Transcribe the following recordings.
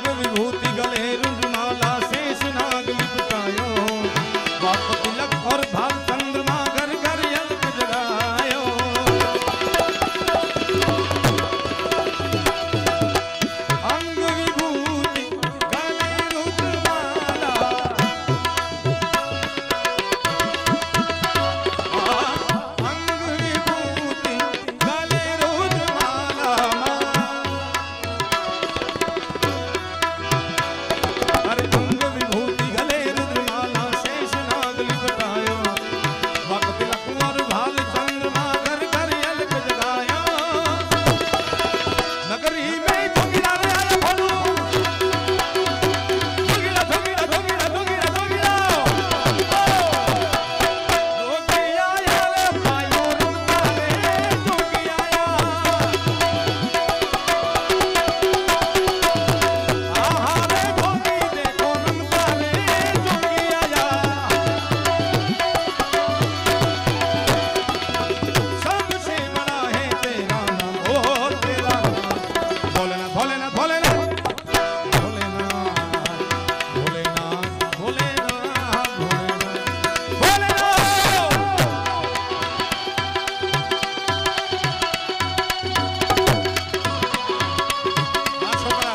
अंग विभूति गले रुद्रमाला शेष नाग लिपटायो बाप तिलक और भाव चंद्रमा घर घर यज्ञ जगायो अंग विभूति गले रुद्रमाला अंग विभूति गले रुद्रमाला अरे अंग विभूति गले रुद्रमाला शेष नाग लिपटायो वक तिलक और भाल चंद्रमा घर घर यज्ञ जगाया नगरी में जोगिरा रे आया भोलू जोगिरा जोगिरा जोगिरा जोगिरा जोगिरा जोगी आया रे पायो रुपा रे जोगी आया आहा रे भोगी देखो रमता रे जोगी आया सबसे बड़ा है तेरा नाम ओ तेरा नाम भोलेनाथ भोलेनाथ भोलेनाथ भोलेनाथ भोलेनाथ भोलेनाथ भोलेनाथ भोलेनाथ आ छोकरा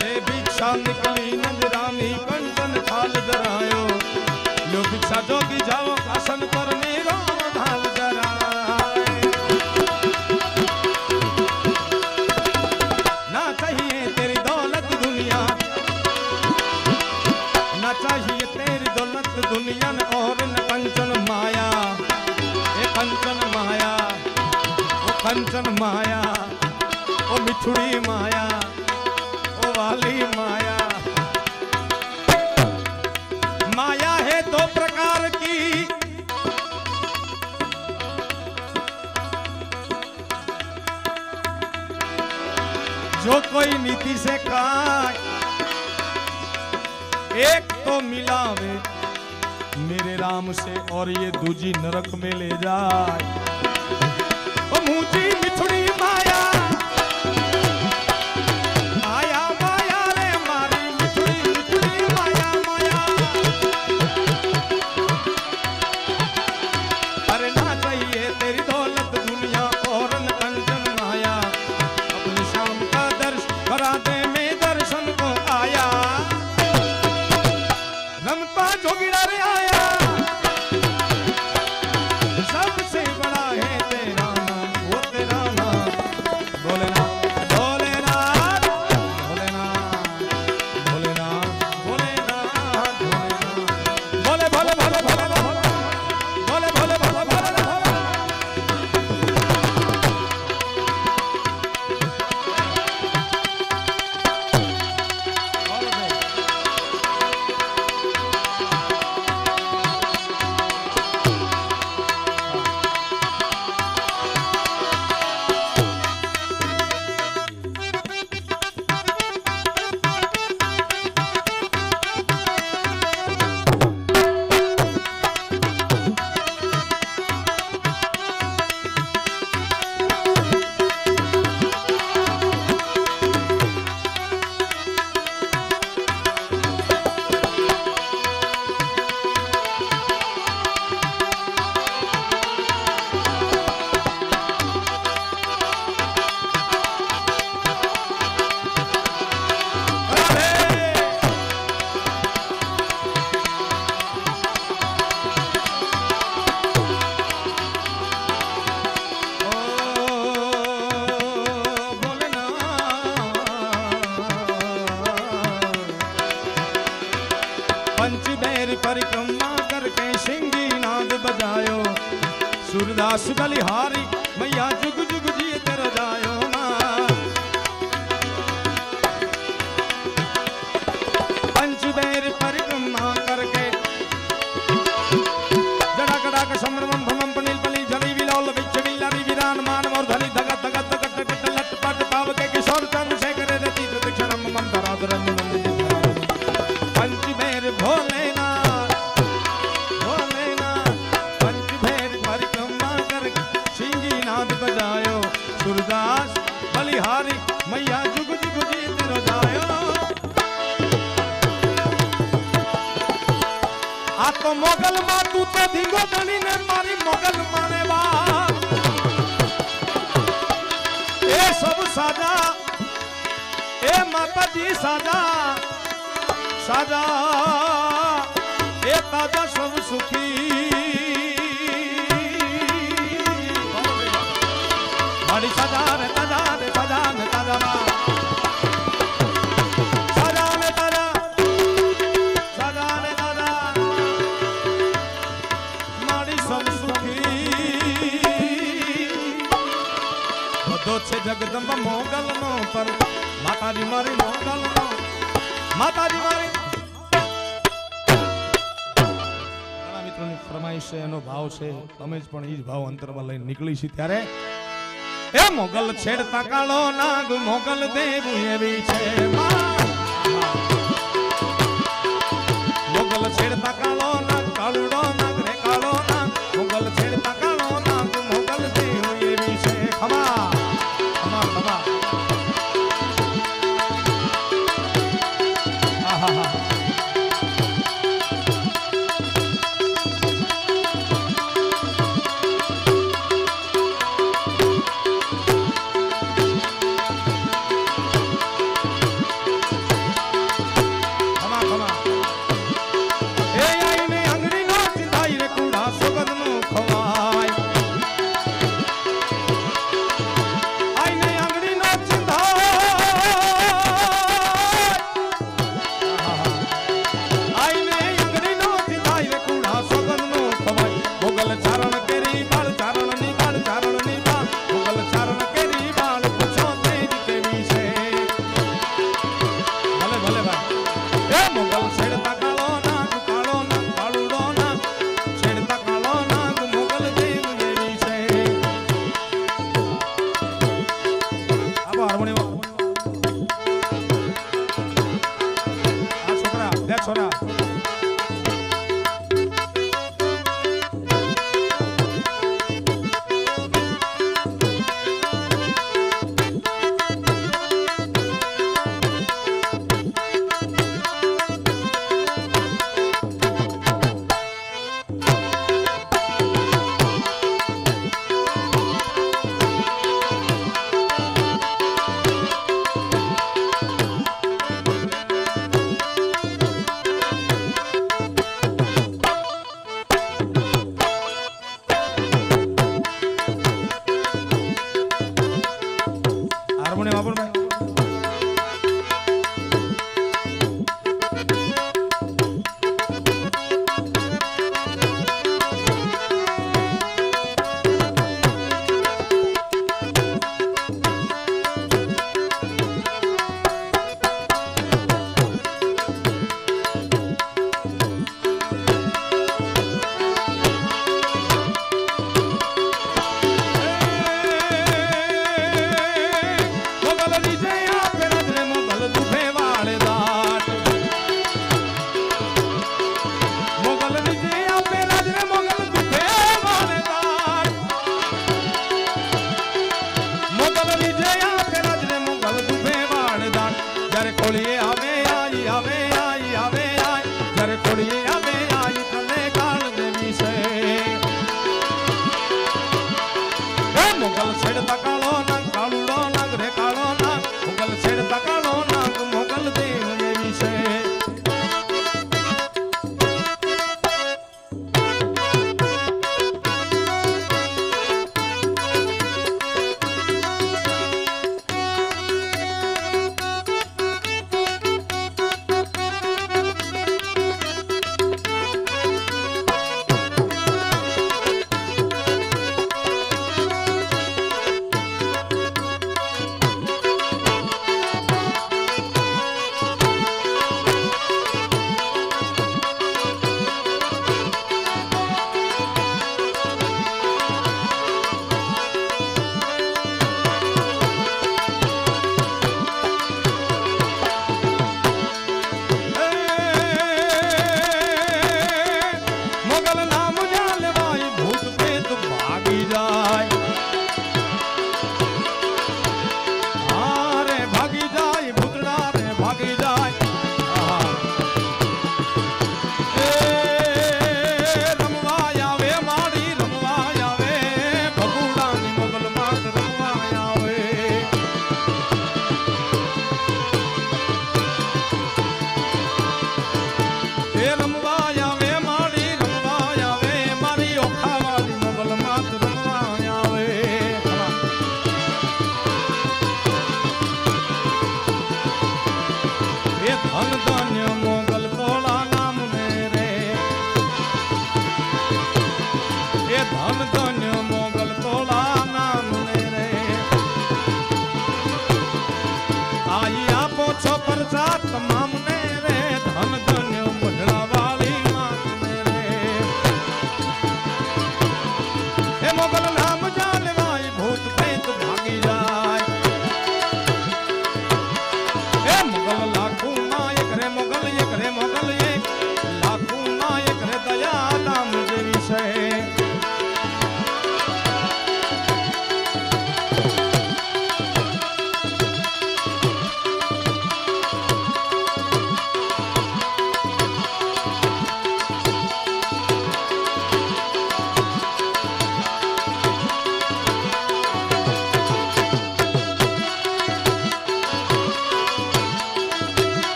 ले भिक्षा निकली नजरानी कंचन थाल धरायो लो भिक्षा जोगी जाओ आसन पर मेरो थाल धराए ना चाहिए तेरी दौलत दुनिया ना चाहिए तेरी दौलत दुनिया न और न कंचन माया ए कंचन माया ओ कंचन माया ओ मिठुड़ी माया ओ वाली माया माया है दो प्रकार की जो कोई नीति से खाए एक तो मिलावे मेरे राम से और ये दूजी नरक में ले जाए ओ मुझी मिठुड़ी माया माया माया रे मारी मिठुड़ी मिठुड़ी माया माया अरे ना चाहिए तेरी दौलत दुनिया और न कंचन माया अपने शाम का दर्शन करा दे मैं दर्शन को आया रमता जोगिरा रे आया सबसे बड़ा है तेरा नाम वो तेरा नाम भोलेनाथ भोलेनाथ भोलेनाथ भोलेनाथ भोलेनाथ भोले भोले भोले भोले भोले भोले भोले भोले परिक्रमा करके सिंगी नाद बजायो सूरदास बलिहारी मैया जुग जुग जी तेरा जायो माँ रंग नंदनी पंचमेर भोलेनाथ भोलेनाथ पंचमेर परिक्रमा कर सिंगी नाद बजायो सूरदास बलिहारी मैया जुग जुग जीत रो जायो आ तो मोगल मा तू तो धींगो धनी ने मारी मोगल माने बा ए सब साजा ए माता जी साजा साजा ए ताजा सब सुखी बड़ी साजा रे ताजा ने ताजा मा साजा ने ताजा साजा ने ताजा माड़ी सब सुखी બધો છે જગદંબા મોગલ નો પર માતાજી મારી મોગલ નો માતાજી મારી ઘણા મિત્રોની ફરમાઈશ છે એનો ભાવ છે તમે જ પણ ઈ જ ભાવ અંતરમાં લઈને નીકળી છે ત્યારે એ મોગલ છેડતા કાળો નાગ મોગલ દેવ એવી છે મોગલ છેડતા કાળો નાગ કાળુડો નાગ રે કાળો નાગ મોગલ છેડતા કાળો નાગ મોગલ દેવ એવી છે ખમા धन धन्य मोगल तोला नाम मेरे ये धन धन्य मोगल तोला नाम मेरे आई आपो छो प्रसाद तमाम ने रे धन धन्य मुझड़ा वाली मात मेरे हे मोगल नाम जाने वाई भूत प्रेत भागी जाए हे मोगल लाखू नायक रे मोगल ये लाखू नायक रे दया नाम देवी से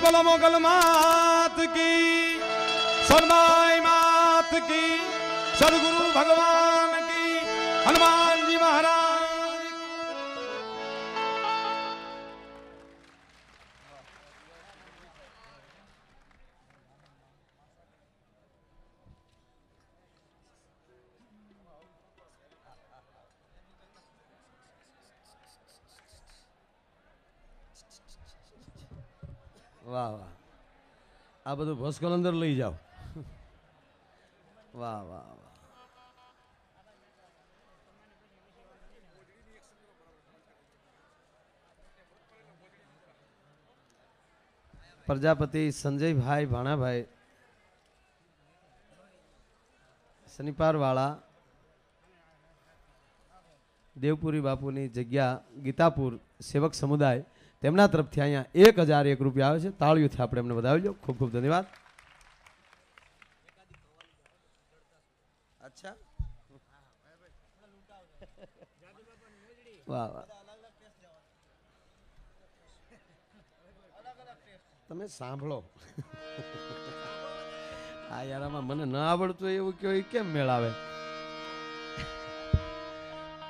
बोलो मोगल मात की सनमाई मात की सदगुरु भगवान की हनुमान जी महाराज वाह वाह आ બધું ભોસકલ અંદર લઈ જાઓ વાહ વાહ વાહ પ્રજાપતિ સંજયભાઈ ભાણાભાઈ શનિપારવાળા દેવપુરી બાપુની જગ્યા ગીતાપુર સેવક સમુદાય તેમના તરફથી અહીંયા 1001 રૂપિયા આવે છે તાળીઓથી આપણે એમને વધાવી લો ખૂબ ખૂબ ધન્યવાદ અચ્છા વાહ વાહ તમે સાંભળો આ યારામાં મને ન આવડતું એવું કયો કેમ મેળાવે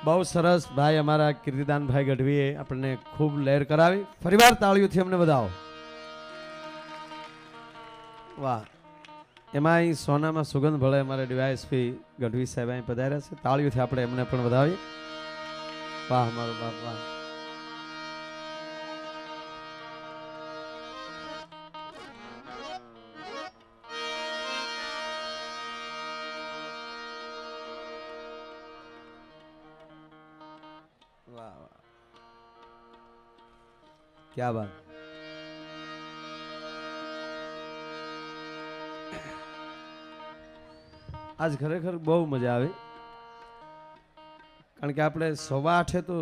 बहुत सरस भाई अमारा कीर्तिदान भाई गढ़वीए अपने खूब लहर करावी फरीवार ताळीओथी अमने बधाओ वाह एमां सोना में सुगंध भळे अमारे डीवायएसपी गढ़वी साहेब અહીં પધાર્યા છે તાળીઓથી આપણે એમને પણ વધાવીએ વાહ મારો બાપ વાહ वाह वाह क्या बात આજ ખરેખર બહુ મજા આવે, કારણ કે આપણે 8:15 તો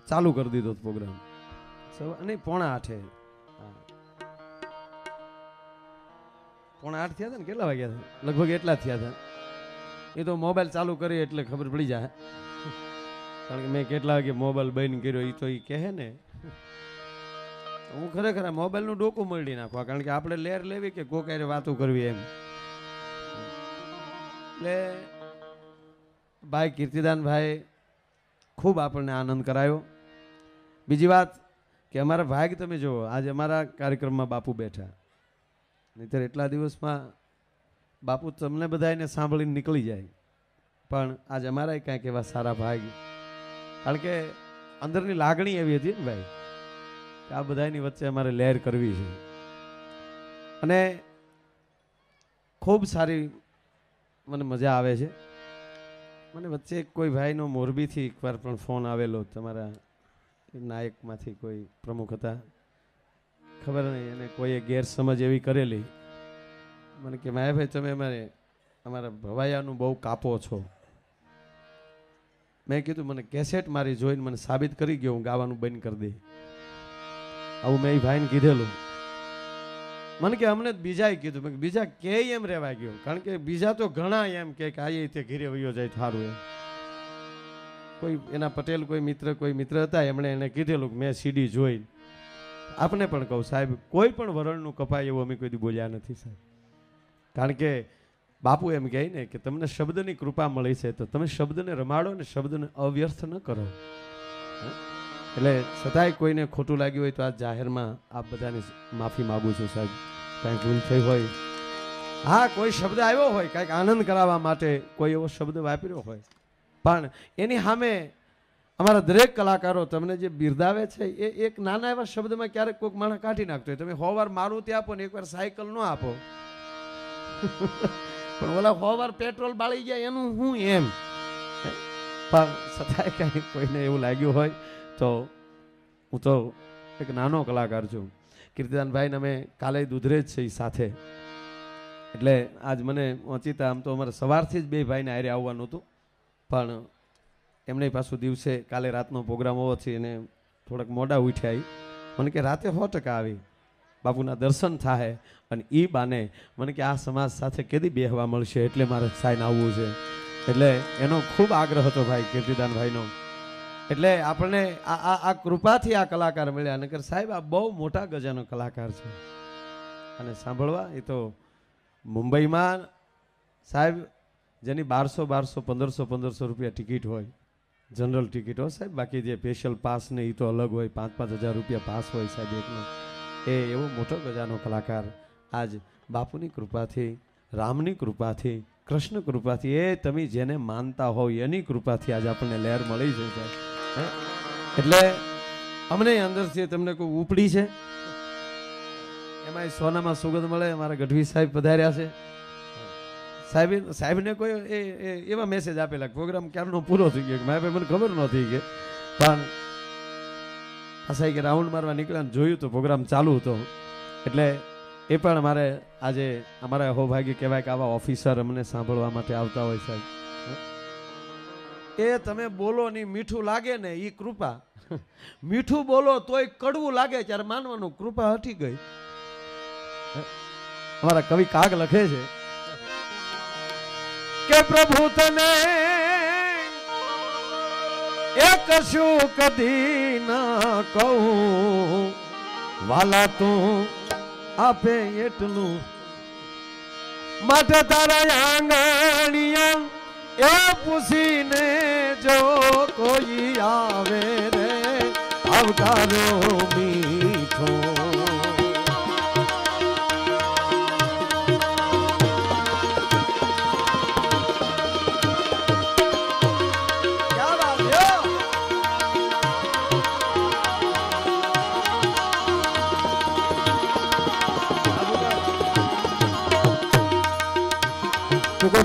ચાલુ કરી દીધો પ્રોગ્રામ, નહીં 7:45, 7:45 થયા હતા ને, કેટલા વાગ્યા હતા? લગભગ એટલા થયા હતા. એ તો મોબાઈલ ચાલુ કરી એટલે ખબર પડી જાય, કારણ કે મેં કેટલા વાગે મોબાઈલ બંધ કર્યો એ તો એ કહે ને. હું ખરેખર આ મોબાઈલનું ડોકું મળી નાખવા, કારણ કે આપણે લેર લેવી કે કોકારે વાતો કરવી એમ. એટલે ભાઈ કીર્તિદાનભાઈ ખૂબ આપણને આનંદ કરાયો. બીજી વાત કે અમારા ભાગ તમે જુઓ, આજે અમારા કાર્યક્રમમાં બાપુ બેઠા, નહીંતર એટલા દિવસમાં બાપુ તમને બધાને સાંભળીને નીકળી જાય, પણ આજે અમારા કાંઈક એવા સારા ભાગ, કારણ કે અંદરની લાગણી એવી હતી ને ભાઈ કે આ બધાની વચ્ચે અમારે લહેર કરવી છે. અને ખૂબ સારી મને મજા આવે છે. મને વચ્ચે કોઈ ભાઈનો મોરબીથી એકવાર પણ ફોન આવેલો, તમારા નાયકમાંથી કોઈ પ્રમુખ હતા, ખબર નહીં, એને કોઈએ ગેરસમજ એવી કરેલી. મને કે માયાભાઈ તમે અમારા ભવાયાનું બહુ કાપો છો. મેં કીધું મને કેસેટ મારી જોઈને મને સાબિત કરી ગયો હું ગાવાનું બંધ કરી દે. આવું મેં એ ભાઈને કીધેલું. મને કે અમને બીજાએ કીધું, મેં બીજા કે એમ રહેવા ગયો, કારણ કે બીજા તો ઘણા એમ કે આ તે ઘીરે વયો જાય થારું એમ. કોઈ એના પટેલ કોઈ મિત્ર હતા, એમણે એને કીધેલું કે મેં સીડી જોઈ. આપણે પણ કહું સાહેબ, કોઈ પણ વરણનું કપાય એવું અમે કોઈ દી બોલ્યા નથી સાહેબ, કારણ કે બાપુ એમ કહે ને કે તમને શબ્દની કૃપા મળી છે તો તમે શબ્દને રમાડો ને શબ્દને અવ્યર્થ ન કરો. એટલે છતાંય કોઈને ખોટું લાગ્યું હોય તો આ જાહેરમાં આપ બધાની માફી માગું છું સાહેબ, કાંઈ ભૂલ થઈ હોય. હા, કોઈ શબ્દ આવ્યો હોય કાંઈક આનંદ કરાવવા માટે, કોઈ એવો શબ્દ વાપર્યો હોય, પણ એની સામે અમારા દરેક કલાકારો તમને જે બિરદાવે છે એ એક નાના એવા શબ્દમાં ક્યારેક કોઈક માણસ કાઢી નાખતો હોય. તમે 100 વાર મારુતિ આપો ને એકવાર સાયકલ ન આપો, પણ ઓલા 100 વાર પેટ્રોલ બાળી ગયા એનું હું એમ. પણ છતાંય કાંઈ કોઈને એવું લાગ્યું હોય તો હું તો એક નાનો કલાકાર છું. કીર્તિદાનભાઈને અમે કાલે દુધરેજ છે એ સાથે, એટલે આજ મને ઓચિતા આમ તો અમારે સવારથી જ બે ભાઈને હારે આવવાનું હતું, પણ એમને પાછું દિવસે કાલે રાતનો પ્રોગ્રામ હોવાથી એને થોડાક મોડા ઉઠ્યા. મને કે રાતે 100% આવી, બાપુના દર્શન થાય, અને એ બાને મને કે આ સમાજ સાથે કેદી બેહવા મળશે, એટલે મારે સાઈન આવવું છે. એટલે એનો ખૂબ આગ્રહ હતો ભાઈ કીર્તિદાનભાઈનો. એટલે આપણને આ કૃપાથી આ કલાકાર મળ્યા. નકર સાહેબ આ બહુ મોટા ગજાનો કલાકાર છે, અને સાંભળવા એ તો મુંબઈમાં સાહેબ જેની 1200-1500 રૂપિયા ટિકિટ હોય, જનરલ ટિકિટ હોય સાહેબ, બાકી જે સ્પેશિયલ પાસ ને એ તો અલગ હોય, 5-5 હજાર રૂપિયા પાસ હોય સાહેબ એકનો. એ એવો મોટો ગજાનો કલાકાર આજ બાપુની કૃપાથી, રામની કૃપાથી, કૃષ્ણ કૃપાથી, એ તમે જેને માનતા હોય એની કૃપાથી આજ આપણને લહેર મળી છે સાહેબ. એટલે અમને અંદરથી તમને કોઈ ઉપડી છે, એમાં સોનામાં સુગંધ મળે. અમારા ગઢવી સાહેબ પધાર્યા છે. સાહેબને કોઈ એવા મેસેજ આપેલા પ્રોગ્રામ ક્યારનો પૂરો થઈ ગયો, મારે મને ખબર નહોતી કે, પણ આ સાહેબ કે રાઉન્ડ મારવા નીકળ્યા જોયું તો પ્રોગ્રામ ચાલુ હતો. એટલે એ પણ અમારે આજે અમારા અહોભાગ્ય કહેવાય કે આવા ઓફિસર અમને સાંભળવા માટે આવતા હોય સાહેબ. એ તમે બોલો ને મીઠું લાગે ને એ કૃપા, મીઠું બોલો તોય કડવું લાગે ત્યારે માનવાનું કૃપા હટી ગઈ. અમારા કવિ કાગ લખે છે કે પ્રભુ તને એ કશું કદી ના કહું, વાલા તું આપે એટલું, માટે તારા આંગણિયા એ પૂછીને જો કોઈ આવે રે આવકારો મીઠો.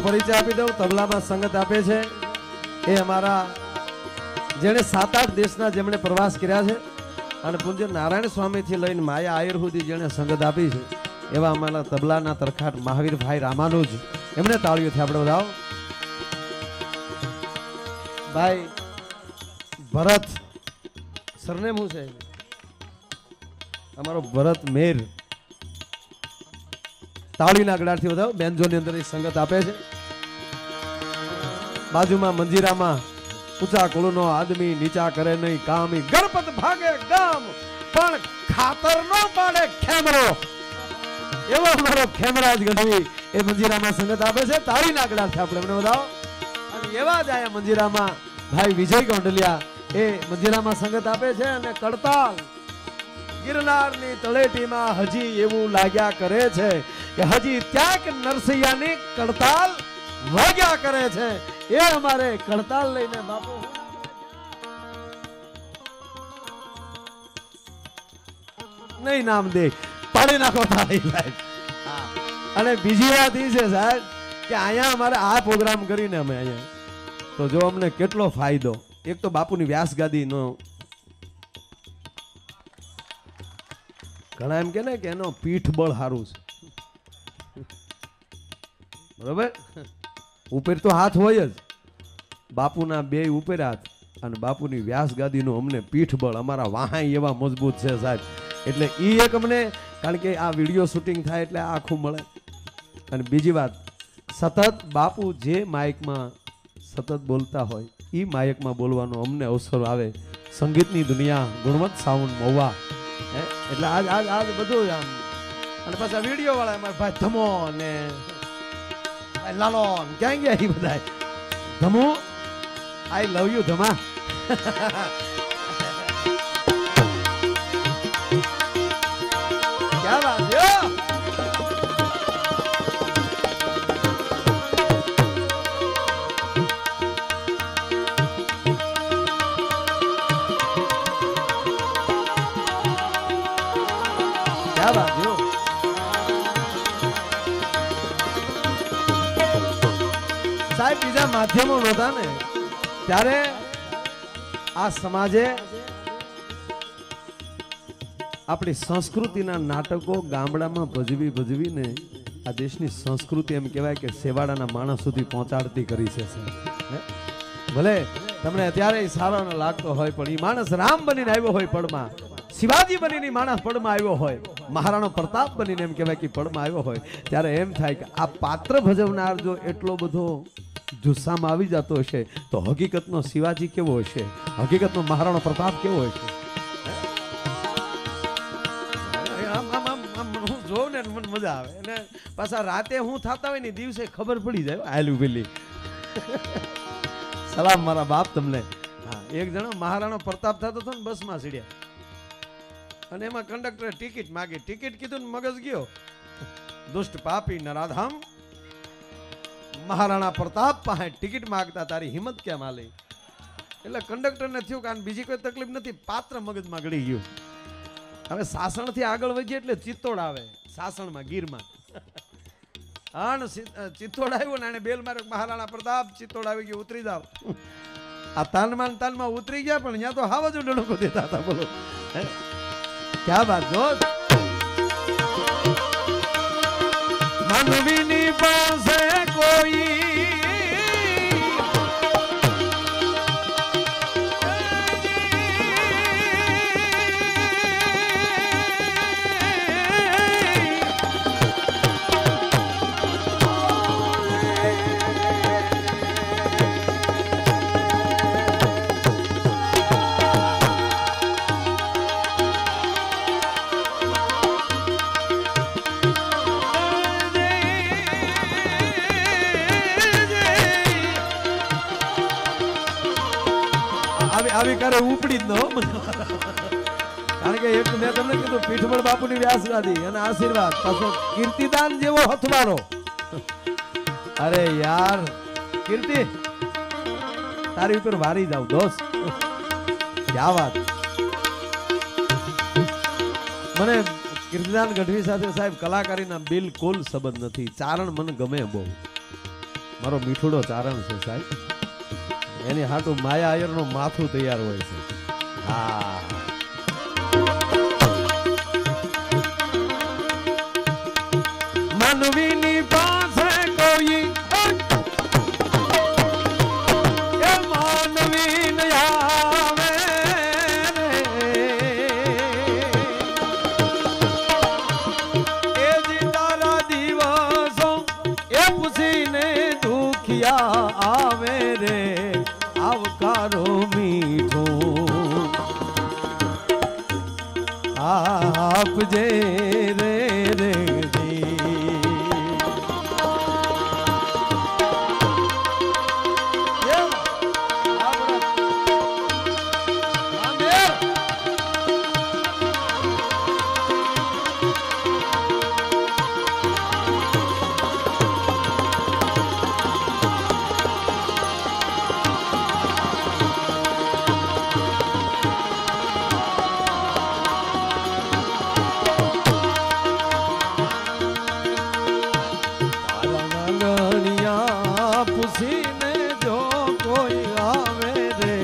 પરિચય આપી દઉં. તબલામાં સંગત આપે છે એ અમારા જેણે 7-8 દેશના જેમણે પ્રવાસ કર્યા છે, અને પૂજ્ય નારાયણ સ્વામીથી લઈને માયા આયર સુધી જેણે સંગત આપી છે એવા અમારા તબલાના તરખાટ મહાવીરભાઈ રામાનુજ, એમને તાળીઓથી આપણે બધાઓ. ભાઈ ભરત સરનેમ શું છે? અમારો ભરત મેર, તાળીના ગળાથી બધાઓ. બેન્જોની અંદર સંગત આપે છે. બાજુમાં મંજીરામાં ઊંચા કુળનો આદમી નીચા કરે નહીં કામી, ગણપત ભાગે ગામ પણ ખાતર નો પાડે ખેમરો, એવો અમારો ખેમરાજ ગઢવી એ મંજીરામાં સંગત આપે છે. તાળીના ગળાથી આપણે એમને બધાઓ. અને એવા જ આયા મંજીરામાં ભાઈ વિજય ગોંડલિયા, એ મંજીરામાં સંગત આપે છે. અને કડતાલ ગિરનારની તળેટીમાં હજી એવું લાગ્યા કરે છે કે હજી ક્યાંક નરસૈયાની કડતાલ વાગ્યા કરે છે. એ અમારે કડતાલ લઈને બાપુ નહીં નામ દે પાડી નાખો તાળી ભાઈ. અને બીજી વાત એ છે સાહેબ કે અહીંયા અમારે આ પ્રોગ્રામ કરીને અમે અહીંયા તો જો અમને કેટલો ફાયદો. એક તો બાપુની વ્યાસ ગાદીનો ઘણા એમ કે ને કે એનો પીઠબળ સારું છે, બરોબર. ઉપર તો હાથ હોય જ, બાપુના બે ઉપર હાથ અને બાપુની વ્યાસ ગાદીનું અમને પીઠબળ, અમારા વાહાઈ એવા મજબૂત છે સાહેબ. એટલે એ એક અમને, કારણ કે આ વિડીયો શૂટિંગ થાય એટલે આખું મળે. અને બીજી વાત, સતત બાપુ જે માઇકમાં સતત બોલતા હોય એ માઇકમાં બોલવાનો અમને અવસર આવે. સંગીતની દુનિયા, ગુણવંત સાઉન્ડ મહુવા, એટલે આજ બધું આમ. અને પાછા વિડીયો વાળા અમારા ભાઈ ધમો ને લાલો ક્યાં ગયા એ બધા. ધમુ આઈ લવ યુ ધમા. ક્યાં વાત યો. ક્યાં વાત યો. સાહેબ બીજા માધ્યમો નહોતા ને ત્યારે આ સમાજે આપણી સંસ્કૃતિના નાટકો ગામડામાં ભજવીને આ દેશની સંસ્કૃતિ એમ કહેવાય કે સેવાડાના માણસ સુધી પહોંચાડતી કરી છે. ભલે તમને અત્યારે સારો ન લાગતો હોય પણ એ માણસ રામ બનીને આવ્યો હોય પડમાં, શિવાજી બનીને માણસ પડમાં આવ્યો હોય, મહારાણો પ્રતાપ બનીને એમ કહેવાય કે પડમાં આવ્યો હોય, ત્યારે એમ થાય કે આ પાત્ર ભજવનાર જો એટલો બધો જુસ્સામાં આવી જતો હશે તો હકીકતનો શિવાજી કેવો હશે, હકીકતનો મહારાણો પ્રતાપ કેવો હશે. હું જોઉં ને મને મજા આવે. અને પાછા રાતે હું થતા હોય ને દિવસે ખબર પડી જાય આયલું પેલી. સલામ મારા બાપ તમને. હા, એક જણો મહારાણો પ્રતાપ થતો હતો ને બસમાં સીડ્યા અને એમાં કંડક્ટરે ટિકિટ માગી. ટિકિટ કીધું ને મગજ ગયો. દુષ્ટ પાપી નરાધામ, મહારાણા પ્રતાપ પાસે ટિકિટ માંગતા તારી હિંમત કેમ આલી? એટલે કંડક્ટરને થયું કે બીજી કોઈ તકલીફ નથી, પાત્ર મગજમાં ગળી ગયું. હવે સાસણથી આગળ વધીએ એટલે ચિત્તોડ આવે. સાસણમાં ગીરમાં ચિત્તોડ આવ્યો ને એને બેલ માર્યો, મહારાણા પ્રતાપ ચિત્તોડ આવી ગયું, ઉતરી જાવ. આ તાનમાં ઉતરી ગયા પણ અહીંયા તો હાવ જ ડણકો દેતા હતા. બોલો ક્યાં વાત જો. માનવીની પાસે કોઈ આવી કરે ઉપડી જ ન. કારણ કે એક મેં તમને કીધું પીઠબળ બાપુની વ્યાસ ગાદી અને આશીર્વાદ, પાછો કીર્તિદાન જેવો હથવારો. અરે યાર કીર્તિ તારી ઉપર વારી જાવ દોસ્ત. ક્યાં વાત. મને કીર્તિદાન ગઢવી સાથે સાહેબ કલાકારીના બિલકુલ સંબંધ નથી. ચારણ મને ગમે બહુ, મારો મીઠુડો ચારણ છે સાહેબ. એની હાટું માયા આયરનું માથું તૈયાર હોય છે. હા ગોકુળિયા આવે રે આવકારો મીઠો આપજે રે રે પૂછીને જો કોઈ આવે રે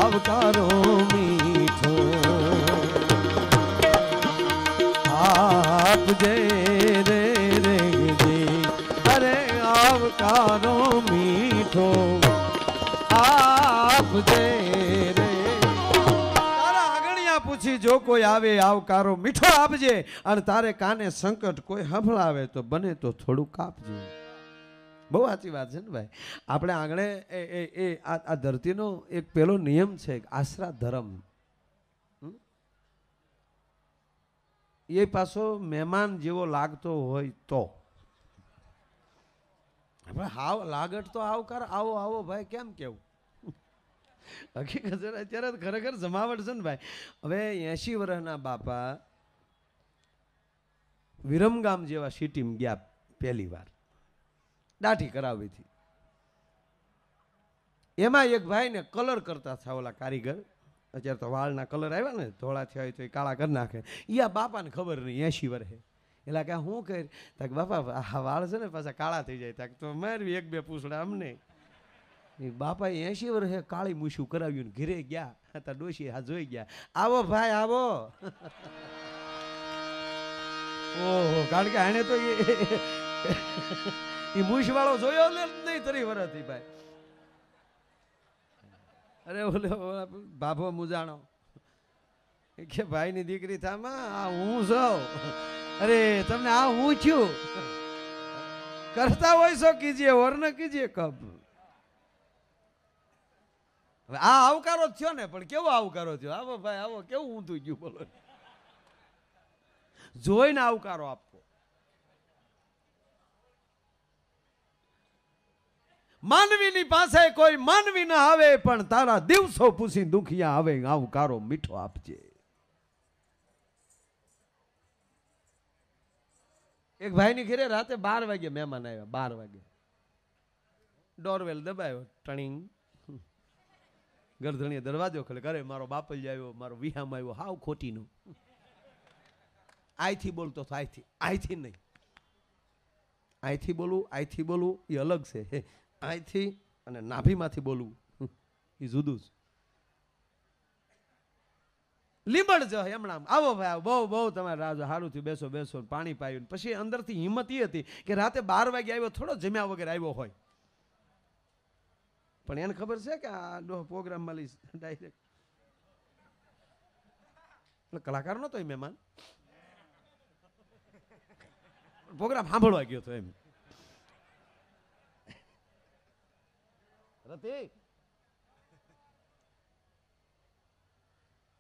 આવકારો મીઠો આપજે રે રે અરે આવકારો મીઠો આપજે રે તારા આગળિયા પૂછી જો કોઈ આવે આવકારો મીઠો આપજે અને તારે કાને સંકટ કોઈ સંભળાવે તો બને તો થોડું કાપજે બહુ સાચી વાત છે ને ભાઈ આપણે આંગણે આ ધરતીનો એક પેલો નિયમ છે આશરા ધર્મ એ પાછો મહેમાન જેવો લાગતો હોય તો આપણે હાવ લાગટ તો આવકાર આવો આવો ભાઈ કેમ કેવું હકીકત છે અત્યારે ખરેખર જમાવટ છે ને ભાઈ હવે 80 વર્ષના બાપા વિરમગામ જેવા સિટીમાં ગયા પહેલી વાર દાઢી કરાવી હતી એમાં એક ભાઈને કલર કરતા હતા ઓલા કારીગર અત્યારે તો વાળના કલર આવ્યા ને ધોળા થયા હોય તો એ કાળા કરી નાખે આ બાપાને ખબર નહીં 80 વર્ષે એટલે કે હું કહે તક બાપા આ વાળ છે ને પાછા કાળા થઈ જાય તક તો મારવી એક બે પૂછડા અમને બાપા 80 વર્ષે કાળી મૂછું કરાવ્યું ને ઘરે ગયા હતા ડોશી હા જોઈ ગયા આવો ભાઈ આવો ઓહો કારણ કે આને તો એ મૂછ વાળો જોયો ને નહીં 30 વર્ષથી ભાઈ અરે ઓલે બાભો મુજાણો કે ભાઈની દીકરી થામાં આ હું છું અરે તમને આ હું છું કરતા હોય છો કીજીએ વર્ણ કીજીએ કબ હવે આ આવકારો થયો ને પણ કેવો આવકારો થયો આવો ભાઈ આવો કેવું ઊંધું ગયું બોલો જોઈને આવકારો આપવો માનવીની પાસે કોઈ માનવી ના આવે પણ તારા દિવસો પૂછી દુખિયા આવે આવકારો મીઠો આપજે એક ભાઈની ઘરે રાતે 12 વાગે મહેમાન આવ્યા 12 વાગે ડોરવેલ દબાયો ટણીંગ ગરધણીએ દરવાજો ખોલે કરે મારો બાપલ આવ્યો મારો વિહામ આવ્યો હાવ ખોટીનું આઈથી બોલતો આઈથી નહીં આઈથી બોલવું એ અલગ છે અહીંથી અને નાભીમાંથી બોલવું એ જુદું જ લીંબડ જ હમણાં આવો ભાઈ બહુ બહુ તમારે રાજ સારું થયું બેસો બેસો પાણી પાયું પછી અંદરથી હિંમત એ હતી કે રાતે 12 વાગે આવ્યો થોડો જમ્યા વગર આવ્યો હોય પણ એને ખબર છે કે આ પ્રોગ્રામમાં લઈશ ડાયરેક્ટ એટલે કલાકાર નતો એ મહેમાન પ્રોગ્રામ સાંભળવા ગયો હતો એમ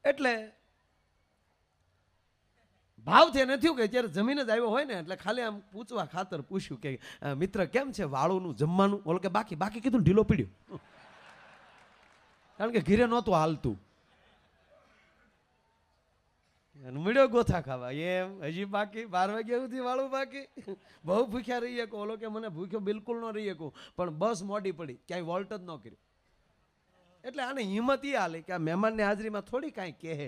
એટલે ભાવથી એને થયું કે જ્યારે જમીન જ આવ્યો હોય ને એટલે ખાલી આમ પૂછવા ખાતર પૂછ્યું કે મિત્ર કેમ છે વાળુનું જમવાનું ઓલો કે બાકી બાકી કીધું ઢીલો પીડ્યો કારણ કે ઘીરે નહોતું હાલતું મળ્યો ગોથા ખાવા એમ હજી બાકી 12 વાગ્યા સુધી વાળું બાકી બહુ ભૂખ્યા રહી શકો ઓલો કે મને ભૂખ્યો બિલકુલ ન રહી શકું પણ બસ મોડી પડી ક્યાંય વોલ્ટ જ ન કર્યું એટલે આને હિંમત એ હાલે કે આ મહેમાનની હાજરીમાં થોડી કાંઈ કહે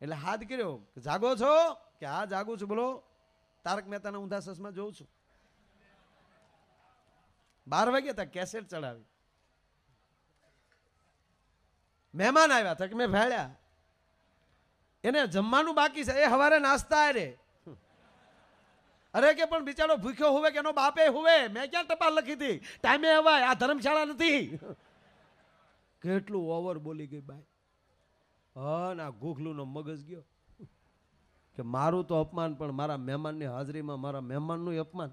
એટલે હાથ કર્યો જાગો છો કે હા જાગું છું બોલો તારક મહેતાના ઊંધા ચશ્મા જોઉં છું 12 વાગ્યા તા કેસેટ ચડાવી મહેમાન આવ્યા તક મેં ભાડ્યા એને જમવાનું બાકી છે એ હવારે નાસ્તા રે અરે કે પણ બિચારો ભૂખ્યો હોવે કે એનો બાપે હોવે મેં ક્યાં ટપાલ લખી હતી ટાઈમે હવાય આ ધર્મશાળા નથી કેટલું ઓવર બોલી ગઈ બાઈ હા ના ગોખલું નો મગજ ગયો કે મારું તો અપમાન પણ મારા મહેમાનની હાજરીમાં મારા મહેમાનનું અપમાન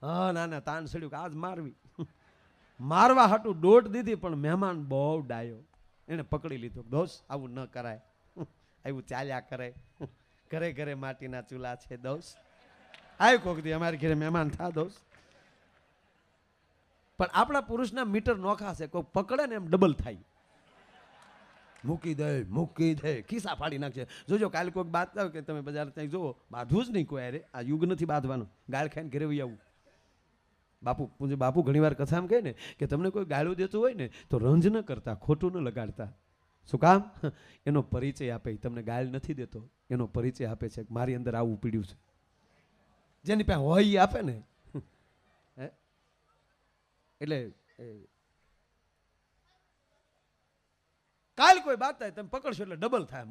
હા ના ના તાન સડ્યું કે આજ મારવી. મારવા હાટું દોટ દીધી પણ મહેમાન બહુ ડાયો, એને પકડી લીધો. દોસ્ત આવું ન કરાય, આવું ચાલ્યા કરે, ઘરે ઘરે માટીના ચૂલા છે દોસ્ત. આવ્યું કોક દી અમારી ઘરે મહેમાન થા દોસ્ત. પણ આપણા પુરુષના મીટર નોખા છે, કોઈ પકડે ને એમ ડબલ થાય. મૂકી દે ખિસ્સા ફાડી નાખશે. જોજો કાલે કોઈક બાંધતા હોય કે તમે બજાર ત્યાં જુઓ, બાંધવું જ નહીં કોઈ. અરે આ યુગ નથી બાંધવાનું, ગાળ ખાઈને ઘરે વહી આવવું. બાપુ ઘણી વાર કથામાં કહે ને કે તમને કોઈ ગાળું દેતું હોય ને તો રંજ ન કરતા, ખોટું ન લગાડતા. શું કામ? એનો પરિચય આપે. તમને ગાળ નથી દેતો, એનો પરિચય આપે છે મારી અંદર આવું પીડ્યું છે. જેની પાસે હોય એ આપે ને. એટલે કાલ કોઈ બાત થાય તમે પકડશો એટલે ડબલ થાય.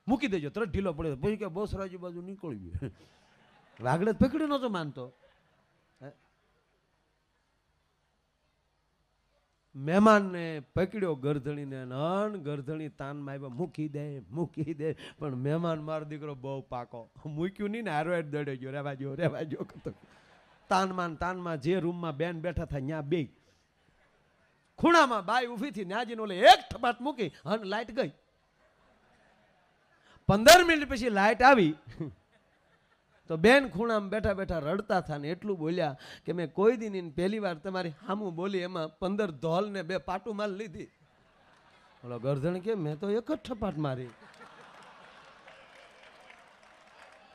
મૂકી દેજો તરત ઢીલો પડ્યો પછી કે બોસ રાજુ બાજુ નીકળી ગયો. વાગડે પકડી નતો માનતો. મહેમાનને પકડ્યો ગરધણીને, નન ગરધણી તાનમાં આવ્યા, મૂકી દે. પણ મહેમાન મારો દીકરો બહુ પાકો, મૂક્યું નહીં ને હારો દડે ગયો. રેવા જો તાનમાં જે રૂમમાં બેન બેઠા હતા ત્યાં બે ખૂણામાં બાઈ ઊભી થી ન્યાજીને ઓલે એક થપાટ મૂકી અને લાઈટ ગઈ. 15 મિનિટ પછી લાઈટ આવી તો બેન ખૂણામાં બેઠા બેઠા રડતા હતા ને એટલું બોલ્યા કે મેં કોઈ દી પહેલી વાર તમારી સામું બોલી એમાં 15 ધોલ ને 2 પાટું માલ લીધી. ઓલો ગરધણ કે મેં તો એક જ થપાટ મારી,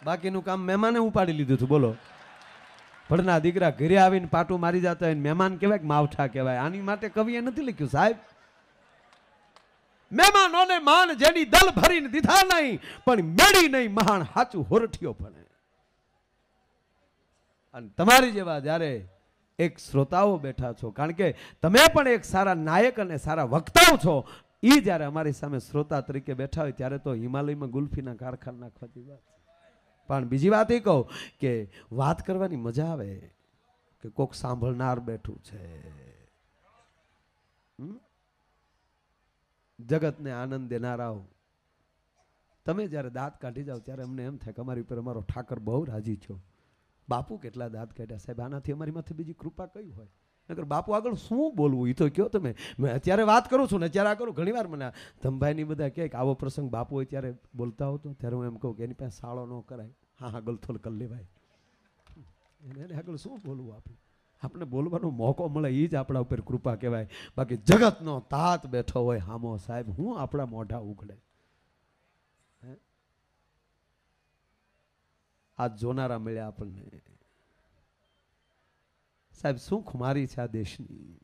બાકીનું કામ મહેમાને ઉપાડી લીધું હતું. બોલો, ભણના દીકરા ઘરે આવીને પાટું મારી જતા હોય મહેમાન કહેવાય કે માવઠા કહેવાય? આની માટે કવિએ નથી લખ્યું સાહેબ. મહેમાનોને માન જેની દલ ભરીને દીધા નહીં, પણ મેળી નહીં મહાન હાચું હોરઠિયો ભણે. અને તમારી જેવા જ્યારે એક શ્રોતાઓ બેઠા છો, કારણ કે તમે પણ એક સારા નાયક અને સારા વક્તાઓ છો, એ જ્યારે અમારી સામે શ્રોતા તરીકે બેઠા હોય ત્યારે તો હિમાલયમાં ગુલ્ફીના કારખાના નાખવાથી વાત. પણ બીજી વાત એ કહું કે વાત કરવાની મજા આવે કે કોક સાંભળનાર બેઠું છે. જગતને આનંદ દેનારાઓ તમે જ્યારે દાંત કાઢી જાઓ ત્યારે અમને એમ થાય કે અમારી ઉપર અમારો ઠાકર બહુ રાજી થયો. બાપુ કેટલા દાંત કાઢ્યા સાહેબ, આનાથી અમારી માથે બીજી કૃપા કઈ હોય? નકર બાપુ આગળ શું બોલવું એ તો કયો તમે. મેં અત્યારે વાત કરું છું ને અત્યારે આ કરું. ઘણી વાર મને ધમભાઈની બધા કહે કે આવો પ્રસંગ બાપુ હોય ત્યારે બોલતા હોતો, ત્યારે હું એમ કહું કે એની પાસે સાળો ન કરાય, હા ગલથોલ કરી લેવાય. એને આગળ શું બોલવું? આપણે બોલવાનો મોકો મળે એ જ આપણા ઉપર કૃપા કહેવાય. બાકી જગતનો તાત બેઠો હોય હામો સાહેબ, હું આપણા મોઢા ઉઘડે. આ જોનારા મળ્યા આપણને સાહેબ, શું ખુમારી છે આ દેશની.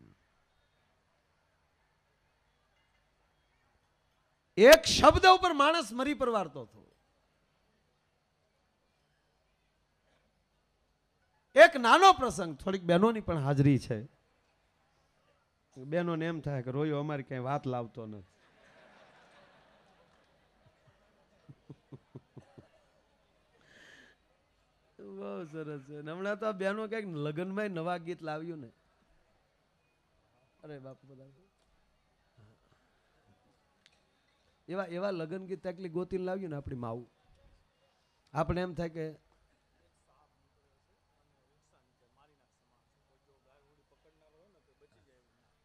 એક શબ્દ ઉપર માણસ મરી પરવારતો હતો. એક નાનો પ્રસંગ, થોડીક બહેનોની પણ હાજરી છે. બહેનોને એમ થાય કે રોયો અમારી કઈ વાત લાવતો નથી. બહુ સરસ છે. હમણાં તો બહેનો કઈક લગ્નમાં નવા ગીત લાવ્યું ને, અરે બાપુ બધા એવા લગ્ન ગીત તકલી ગોતીને લાવ્યું ને આપણી માવું. આપણે એમ થાય કે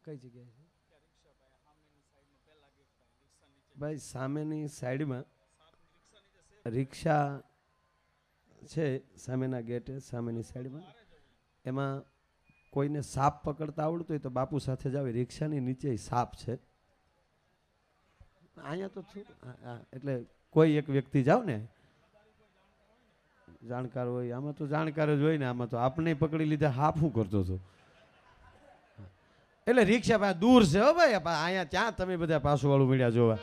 કઈ જગ્યાએ છે ભાઈ? સામેની સાઈડમાં રિક્ષા છે, સામેના ગેટે સામેની સાઈડમાં. એમાં કોઈને સાપ પકડતા આવડતું હોય તો બાપુ સાથે જાવ. રિક્ષાની નીચે સાપ છે. અહીંયા તો એટલે કોઈ એક વ્યક્તિ જાવ ને જાણકાર હોય, આમાં તો જાણકાર જ હોય ને. આમાં તો આપણે પકડી લીધા, હાફ શું કરતો હતો. એટલે રિક્ષા પાસે દૂર છે હો ભાઈ. અહીંયા ત્યાં તમે બધા પાછું વાળું મળ્યા જોવા.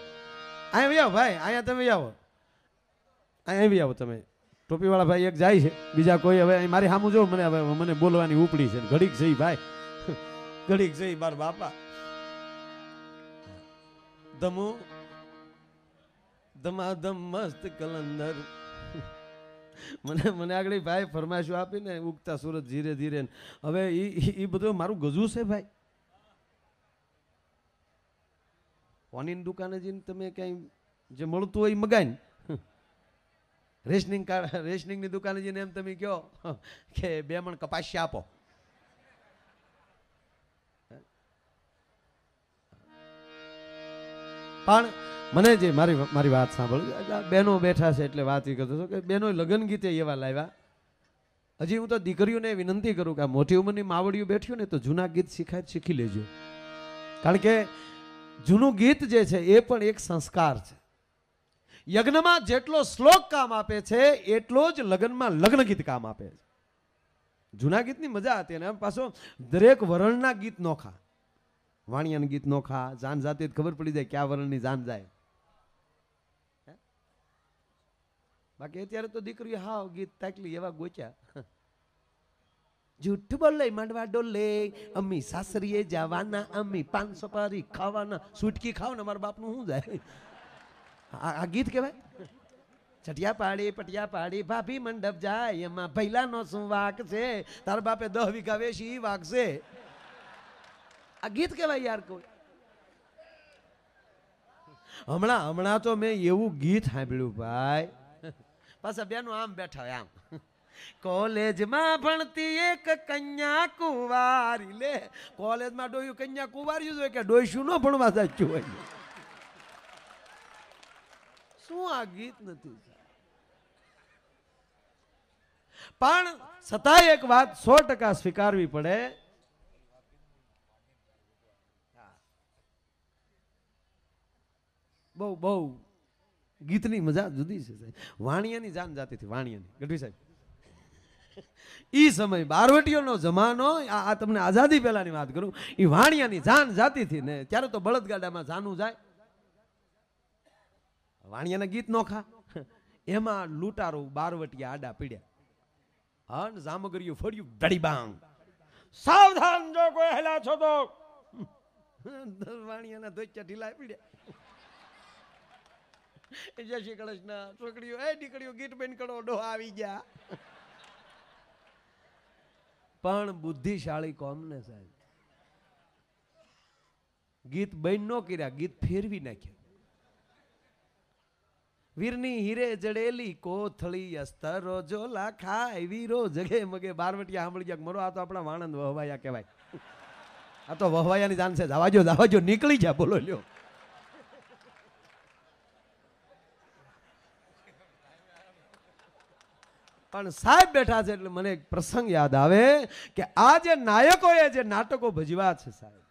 અહીંયા આવો ભાઈ, અહીંયા તમે આવો, અહીંયા આવો તમે. ટોપી વાળા ભાઈ એક જાય છે, બીજા કોઈ હવે મારી સામું જો મને હવે મને બોલવાની ઉપડી છે. ઘડીક જઈ ભાઈ, ઘડીક જઈ બાર બાપા. ધમો ધમાધમ મસ્ત કલંદર. મને આગળ ભાઈ ફરમાઈશો આપીને ઉગતા સુરત ધીરે ધીરે. હવે એ બધું મારું ગજું છે ભાઈ. ફોનની દુકાને જઈને તમે ક્યાંય જે મળતું હોય એ મગાય ને. રેશનિંગની દુકાને જઈને એમ તમે કહો કે 2 મણ કપાસિયા આપો, પણ મને જે મારી વાત સાંભળ, બહેનો બેઠા છે એટલે વાત એ કરતો હતો કે બહેનો લગ્ન ગીતે એવા લાવ્યા. હજી હું તો દીકરીઓને વિનંતી કરું કે આ મોટી ઉંમરની માવડીઓ બેઠી ને તો જૂના ગીત શીખી લેજો, કારણ કે જૂનું ગીત જે છે એ પણ એક સંસ્કાર છે. યજ્ઞમાં જેટલો શ્લોક કામ આપે છે એટલો જ લગ્નમાં લગ્ન ગીત કામ આપે છે. જૂના ગીતની મજા હતી, અને પાછો દરેક વરણના ગીત નોખા, વાણિયાનું ગીત નોખા, જાન જાતે ખબર પડી જાય ક્યાં વરણની જાન જાય. બાકી અત્યારે તો દીકરીઓ હાવ ગીત તાકલી એવા ગોચ્યા. જૂઠ બોલે માંડવા ડોલે, અમ્મી સાસરીએ જવાના, અમ્મી 500 પારી ખાવાના, સુટકી ખાવ ને મારા બાપનું શું જાય. આ ગીત કહેવાય. ચટિયા પાડી પટિયા પાડી ભાભી મંડપ જાય, એમાં ભૈલાનો શું વાક છે, તાર બાપે 10 વીઘા વેશી વાક છે. આ ગીત કહેવાય યાર. કોઈ હમણાં તો મેં એવું ગીત સાંભળ્યું ભાઈ, પાછા બેનો આમ બેઠા આમ, કોલેજમાં ભણતી એક કન્યા કુંવારી. લે કોલેજમાં ડોયું કન્યા કુંવારી હોય કે ડોયશું ન ભણવા જાચ્યું હોય. શું આ ગીત નથી. પણ છતાંય એક વાત 100% સ્વીકારવી પડે, બહુ ગીતની મજા જુદી છે. વાણિયાની જાન જાતી હતી, વાણિયાની. ગઢવી સાહેબ, ઈ સમય બારવટીઓનો જમાનો, આ તમને આઝાદી પહેલાની વાત કરું, ઈ વાણિયાની જાન જાતી હતી ને ત્યારે તો બળદગાડામાં જાનું જાય. વાણિયાના ગીત નોખા, એમાં લૂંટારો બારવટીયા આડા પીડ્યા, હા જામગરીયું ફળ્યું ડડી બાંગ, સાવધાન જો કોઈ હેલા છો તો. વાણિયાના ધોચ્યા ઢીલા પીડ્યા. જય શ્રી કૃષ્ણ છોકરીઓ, એ દીકરીઓ ગીત બેન કરો, ડો આવી ગયા. પણ બુદ્ધિશાળી કોમ ને સાહેબ, ગીત બેન નો કર્યા, ગીત ફેરવી નાખ્યા. વીરની હીરે જડેલી કોથળી, અસ્તરો જોલા ખાય, વીરો જગે મગે. બારવટિયા સાંભળી ગયા, મરો આ તો આપણા વાણંદ વહવાયા કહેવાય. આ તો વહવાયાની જાન છે. દાવાજો નીકળી જા, બોલો લ્યો. પણ સાહેબ બેઠા છે એટલે મને એક પ્રસંગ યાદ આવે કે આ જે નાયકોએ જે નાટકો ભજવ્યા છે સાહેબ,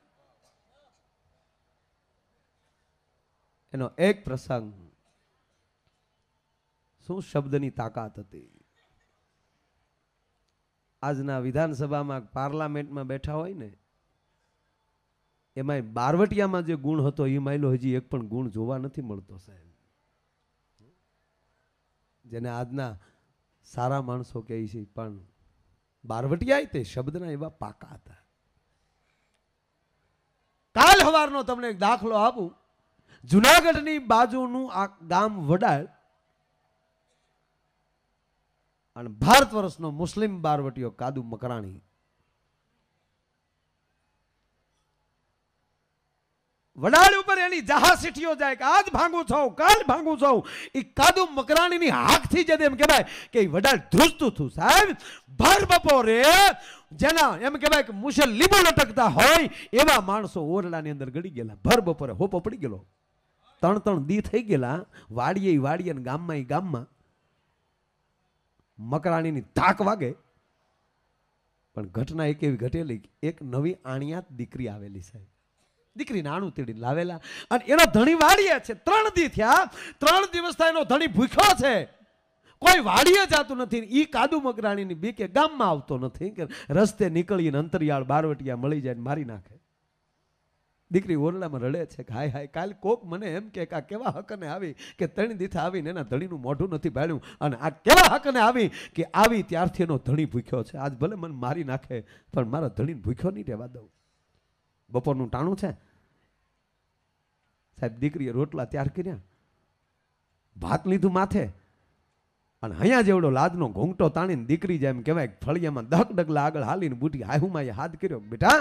એનો એક પ્રસંગ, શું શબ્દની તાકાત હતી. આજના વિધાનસભામાં પાર્લામેન્ટમાં બેઠા હોય ને, એમાં બારવટિયામાં જે ગુણ હતો એ માયલો હજી એક પણ ગુણ જોવા નથી મળતો સાહેબ. જેને આજના સારા માણસો કહે છે, પણ બારવટિયા તે શબ્દના એવા પાકા હતા. કાલ સવારનો તમને એક દાખલો આપું. જુનાગઢની બાજુનું આ ગામ વડાળ, અને ભારત વર્ષનો મુસ્લિમ બારવટીયો કાદુ મકરાણી. વડાળ ઉપર એની જહા સીઠીઓ જાય કે આજ ભાંગું છું, કાલ ભાંગું છું. એ કાદુ મકરાણીની હાકથી જ એમ કહેવાય કે વડાળ ધ્રુજતું હતું સાહેબ. ભર બપોરે જેના એમ કહેવાય કે મુશલ લીંબુ લટકતા હોય એવા માણસો ઓરડાની અંદર ગળી ગયેલા. ભર બપોરે હોપો પડી ગયેલો, 3 દી થઈ ગયેલા. વાડીએ ગામમાં મકરાણીની ધાક વાગે. પણ ઘટના એક એવી ઘટેલી, એક નવી આણિયાત દીકરી આવેલી સાહેબ. દીકરી નાણું તેડી લાવેલા, અને એનો ધણી વાડીએ છે. 3 દી થયા, 3 દિવસ થાય એનો ધણી ભૂખ્યો છે, કોઈ વાડીએ જાતું નથી. ઈ કાદુ મકરાણીની બીકે ગામમાં આવતો નથી કે રસ્તે નીકળીને અંતરિયાળ બારવટિયા મળી જાય મારી નાખે. દીકરી ઓરડામાં રડે છે કે હાય હાય, કાલ કોક મને એમ કે આ કેવા હકને આવી કે 3 દીથા આવીને એના ધણીનું મોઢું નથી ભાળ્યું, અને આ કેવા હકને આવી કે આવી ત્યારથી એનો ધણી ભૂખ્યો છે. આજ ભલે મને મારી નાખે પણ મારા ધણીને ભૂખ્યો નહીં રહેવા દઉં. બપોરનું ટાણું છે સાહેબ. દીકરીએ રોટલા તૈયાર કર્યા, ભાત લીધું માથે, અને અહીંયા જેવડો લાદનો ઘૂંઘટો તાણીને દીકરી જેમ કહેવાય ફળિયામાં દહક ડગલા આગળ હાલીને બુટી હાહુમાં હાથ કર્યો, બેટા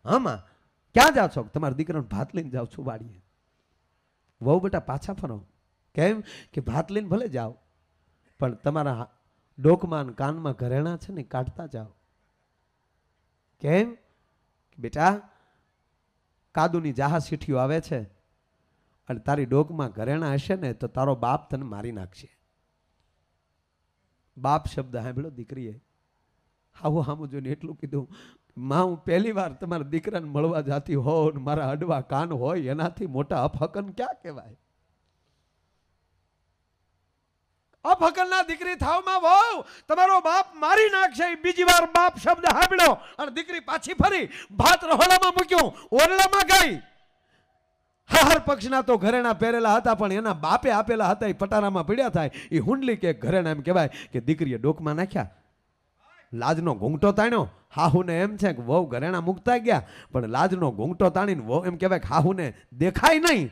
આમાં ક્યાં જાવ છો? તમારા દીકરાને ભાત લઈને જાઉં છું વાડીએ. વહુ બેટા પાછા ફરો. કેમ કે ભાત લઈને ભલે જાઓ પણ તમારા ડોકમાં કાનમાં ઘરેણા છે ને કાઢતા જાઓ. કેમ? બેટા કાદુની જહાજ સીઠીઓ આવે છે અને તારી ડોકમાં ઘરેણા હશે ને તો તારો બાપ તને મારી નાખશે. બાપ શબ્દ સાંભળ્યો દીકરીએ. હાવું હામું જોઈને એટલું કીધું, માં હું પહેલી વાર તમારા દીકરાને મળવા જાતી હોઉં ને મારા અડવા કાન હોય એનાથી મોટા અફહકન ક્યાં કહેવાય? અફહકનના દીકરી થાવમાં વહુ તમારો બાપ મારી નાખશે. બીજી વાર બાપ શબ્દ સાંભળ્યો અને દીકરી પાછી ફરી ભાત રહોડામાં મૂક્યું, ઓરડામાં ગઈ. હાર પક્ષના તો ઘરેણા પહેરેલા હતા પણ એના બાપે આપેલા હતા એ પટારામાં પડ્યા થાય. એ હુંડલી કે ઘરેણા એમ કહેવાય કે દીકરીએ ડોકમાં નાખ્યા. લાજનો ઘૂંઘટો તાણ્યો. હાહુને એમ છે કે વહુ ઘરેણા મૂકતા ગયા પણ લાજનો ઘૂંઘટો તાણીને વહુ એમ કહેવાય કે હાહુને દેખાય નહીં.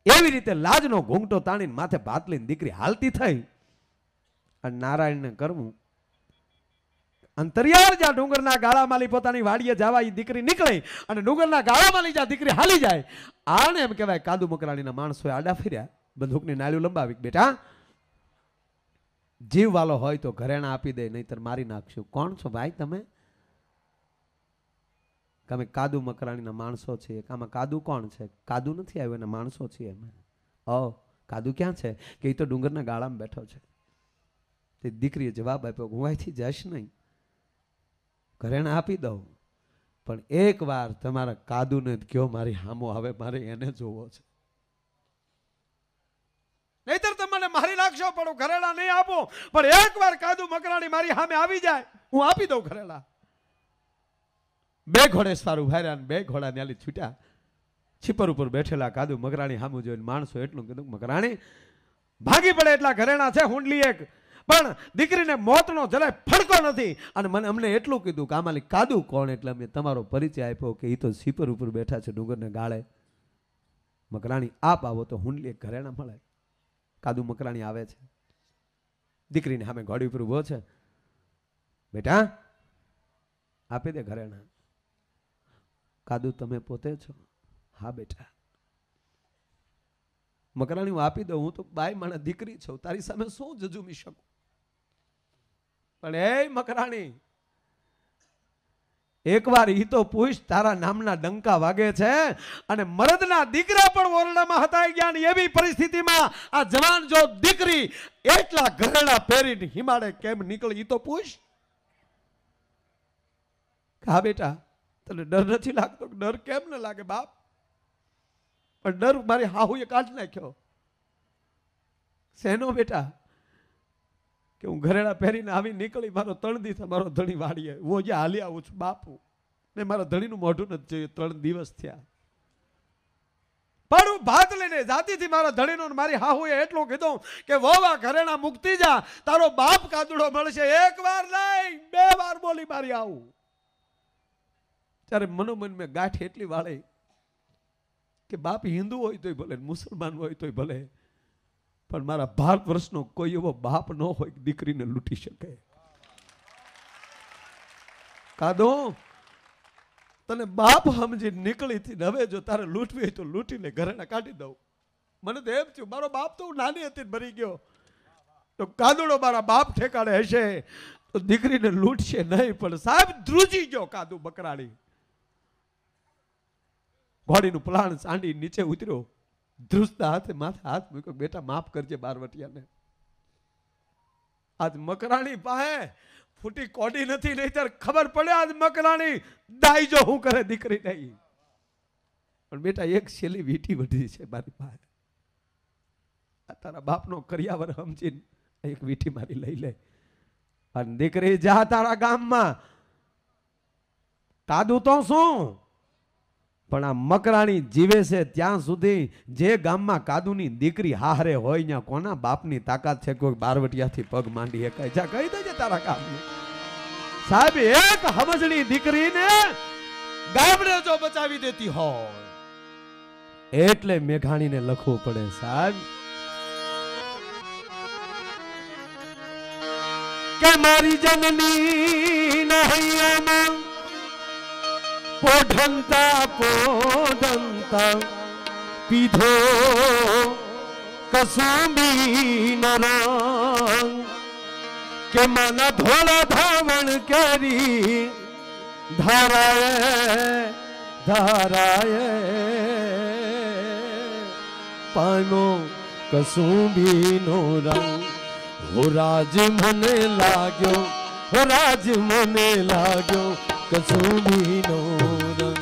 એવી રીતે લાજનો ઘૂંઘટો તાણીને માથે ભાત લઈને દીકરી હાલતી થઈ. અને નારાયણને કરવું અંતરિયાળ જ્યાં ડુંગરના ગાળામાં પોતાની વાડીએ જવા એ દીકરી નીકળી અને ડુંગરના ગાળામાં જ્યાં દીકરી હાલી જાય. આને એમ કહેવાય કાદુ મકરાણીના માણસો આડા ફર્યા, બંદૂકની નાળ્યું લંબાવી. બેટા જીવ વાલો હોય તો ઘરેણા આપી દે, નહીતર મારી નાખશું. કોણ છો ભાઈ તમે? અમે કાદુ મકરાણીના માણસો છીએ. આમાં કાદુ કોણ છે? કાદુ નથી આવ્યો, એના માણસો છીએ અમે. કાદુ ક્યાં છે? કે એ તો ડુંગરના ગાળામાં બેઠો છે. તે દીકરીએ જવાબ આપ્યો, હું અહીંથી જઈશ નહીં, ઘરેણા આપી દઉં પણ એક વાર તમારા કાદુને કયો મારી હામો આવે, મારે એને જોવો છે, નહીતર તમને મારી નાખશો. પણ હું ઘરેણા નહીં આપું, પણ એક વાર કાદુ મકરાણી મારી સામે આવી જાય હું આપી દઉં ઘરેણા. બે ઘોડે સારું ભાર્યા ને બે ઘોડા ન્યાલી છૂટ્યા. છીપર ઉપર બેઠેલા કાદુ મકરાણી સામું જોઈને માણસો એટલું કીધું, મકરાણી ભાગી પડે એટલા ઘરેણા છે હુંડલી એક, પણ દીકરીને મોતનો જરાય ફડકો નથી. અને મને અમને એટલું કીધું કે આમાં કાદુ કોણ? એટલે અમે તમારો પરિચય આપ્યો કે એ તો છીપર ઉપર બેઠા છે ડુંગરને ગાળે. મકરાણી આપ આવો તો હુંડલી એક ઘરેણા મળે. કાદુ મકરાણી આવે છે, દીકરીને સામે ઘોડી ઉપર ઉભો છે. બેટા આપી દે ઘરેણા. કાદુ તમે પોતે છો? હા બેટા. મકરાણી હું આપી દઉં, હું તો બાઈ માણા દીકરી છું, તારી સામે શું જજુમી શકું? પણ એ મકરાણી એકવાર ઈ તો પૂછ, તારા નામના ડંકા વાગે છે અને મરદના દીકરા પણ ઓરડામાં હતાઈ ગયા ને એવી પરિસ્થિતિમાં આ જવાન જો દીકરી એટલા ઘરેણા પહેરીને હિમાડે કેમ નીકળી ઈ તો પૂછ. હા બેટા તને ડર નથી લાગતો? ડર કેમ ન લાગે બાપ? પણ ડર મારી હાહુએ કાઢી નાખ્યો. શેનો બેટા? કે હું ઘરેણા પહેરીને આવી નીકળી, મારો 3 દિવસ મારો ધણી વાળીએ હું જ્યાં હાલી આવું છું બાપુ, ને મારા ધણીનું મોઢું નથી જોયું. 3 દિવસ થયા પણ હું ભાત લઈને જાતીથી મારા ધણીનો મારી હાહુએ એટલું કીધું કે વોવા ઘરેણા મુક્તિ જા, તારો બાપ કાદુડો મળશે. એક વાર નહીં 2 વાર બોલી મારી આવું. ત્યારે મનોમન મેં ગાંઠ એટલી વાળી કે બાપ હિન્દુ હોય તોય ભલે, મુસલમાન હોય તોય ભલે, પણ મારા ભારત વર્ષનો કોઈ એવો બાપ ન હોય કે દીકરીને લૂંટી શકે. કાદો તને બાપ સમજી નીકળી થી, હવે જો તારે લૂંટવી હોય તો લૂંટી લે, ઘરેણા કાઢી દઉં. મને તો એમ થયું મારો બાપ તો નાની હતી ભરી ગયો, તો કાદુડો મારા બાપ ઠેકાણે હશે તો દીકરીને લૂંટશે નહીં. પણ સાહેબ ધ્રુજી ગયો કાદુ બકરાડી. ઘોડીનું પ્લાન સાંડી નીચે ઉતર્યો, ધ્રુજતા હાથે માથે હાથ મૂક્યો. બેટા માફ કરજે બારવટિયાને. આજ મકરાણી પાસે ફૂટી કોડી નથી, નહીતર ખબર પડે આજ મકરાણી દાઈ જો હું કરે દીકરી નહીં. પણ બેટા એક છેલ્લી વીટી વધી છે મારી પાસે, આ તારા બાપનો કરિયાવર સમજીને એક વીટી મારી લઈ લે. અને દીકરી જા તારા ગામમાં, કાદુ તો શું પણ આ મકરાણી જીવે છે ત્યાં સુધી જે ગામમાં કાદુની દીકરી હારે હોય ત્યાં કોના બાપની તાકાત છે? કોઈ બારવટિયાથી પગ માંડી શકાય? જા કહી દેજે તારા ગામની. સાહેબ એક સમજણી દીકરીને ગામડે જો બચાવી દેતી હોય એટલે મેઘાણીને લખવું પડે. સાહેબ કે મારી જનની નહૈયામાં પોઢંતા પોઢંતા પીધો કસુંબી નરા के माना धोला धावण केरी धाराए धाराए पानो कसुंबी नो रंग हो राज मने लाग्यो हो राज मने लाग्यो कसुंबी नो रंग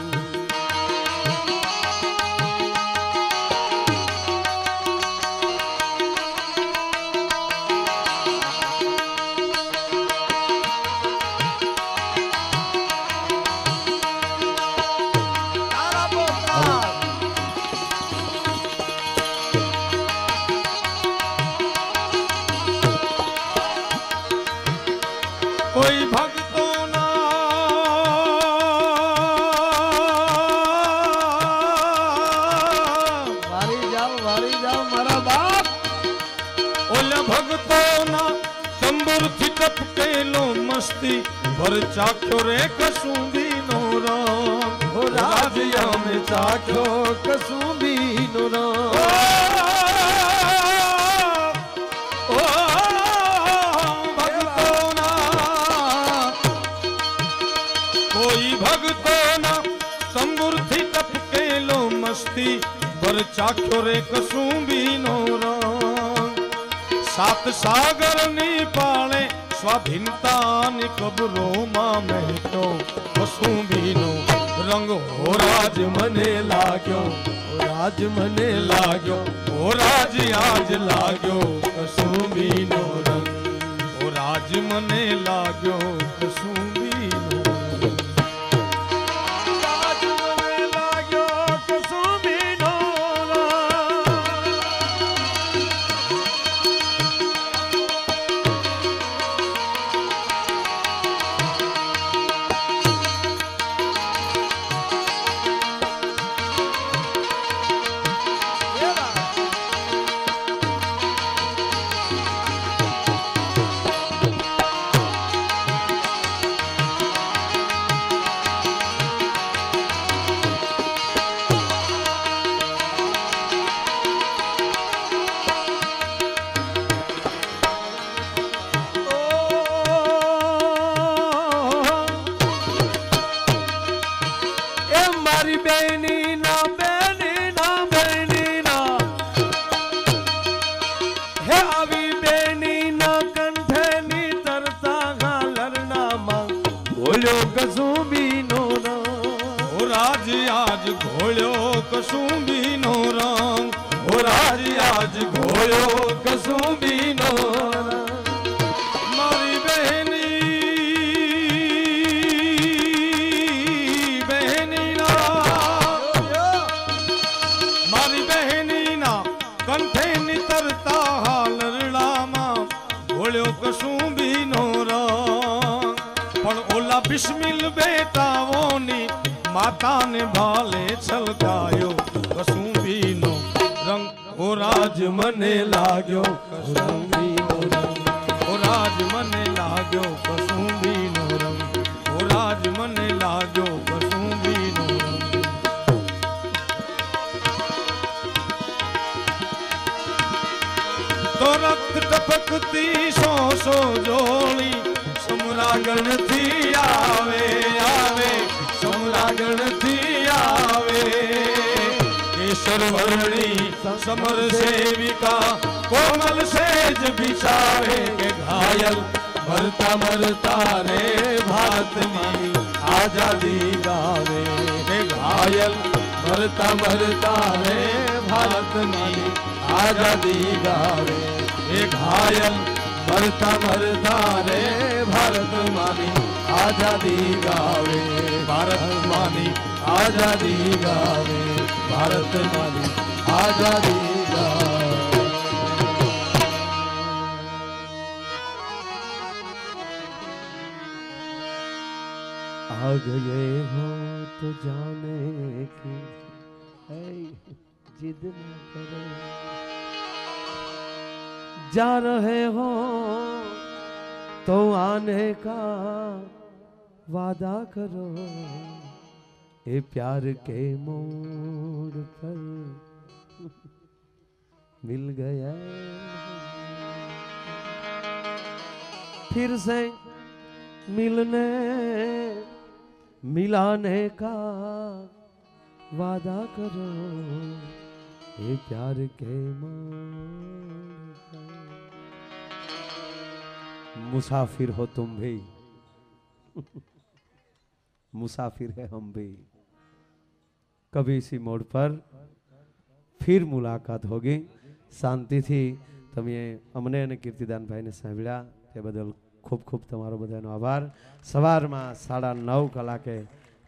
कोई भक्तों ना वारी जाओ मारा बाप ओले भक्तों ना तंबुर थी टपके लो मस्ती भर चाख्यो रे कसुंबी नो रंग हो राजिया में चाख्यो कसुंबी नो रंग मस्ती बर चाख्यो रे कसुंबी नो रंग सात सागर नी पाले स्वाधीनता नी कबरो मां महतो कसुंबी नो रंग हो राज मने लाग्यो हो राज मने लाग्यो हो राज आज लाग्यो कसुंबी नो रंग हो राज मने लाग्यो कसुंबी नो कसुंबी नो रंग हो राज आज घोयो कसुंबी नो रंग मारी बहनी बहनी ना मारी बहनी ना कंठे नितरता हालरड़ा मां घोयो कसुंबी नो रंग पण ओला बिस्मिल बेटाओनी माता ने भाले छलकायो कसुंबी नो रंग हो राज मने लाग्यो कसुंबी नो रंग हो राज मने लाग्यो कसुंबी नो रंग हो राज मने लाग्यो कसुंबी नो रंग तो रक्त टपकती सो जोड़ी समरागण थी आवे आवे समरागण थी आवे केसर वर्णी समर सेविका कोमल सेज बिछावे के घायल मरता मरता रे भारत की आजादी गावे के घायल मरता मरता रे भारत की आजादी गावे के घायल मरता मरता रे भारत मानी आजादी गावे भारत मानी आजादी गावे भारत मानी आजादी गावे आ गए हो तो जाने की जिद न करो जा रहे हो तो आने का वादा करो ए प्यार के मोड़ पर मिल गया फिर से मिलने मिलाने का वादा करो ये प्यार के मुसाफिर हो तुम भी मुसाफिर है हम भी कभी इसी मोड़ पर फिर मुलाकात होगी शांति थी તમે અમને અને કીર્તિદાનભાઈને સાંભળ્યા તે બદલ ખૂબ ખૂબ તમારો બધાનો આભાર સવારમાં 9:30 કલાકે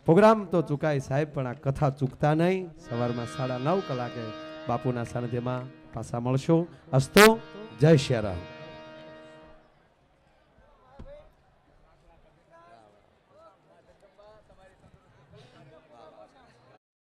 પ્રોગ્રામ તો ચૂકાય સાહેબ પણ આ કથા ચૂકતા નહીં સવારમાં 9:30 કલાકે બાપુના સાનિધ્યમાં પાછા મળશો અસ્તો જય શ્રી રામ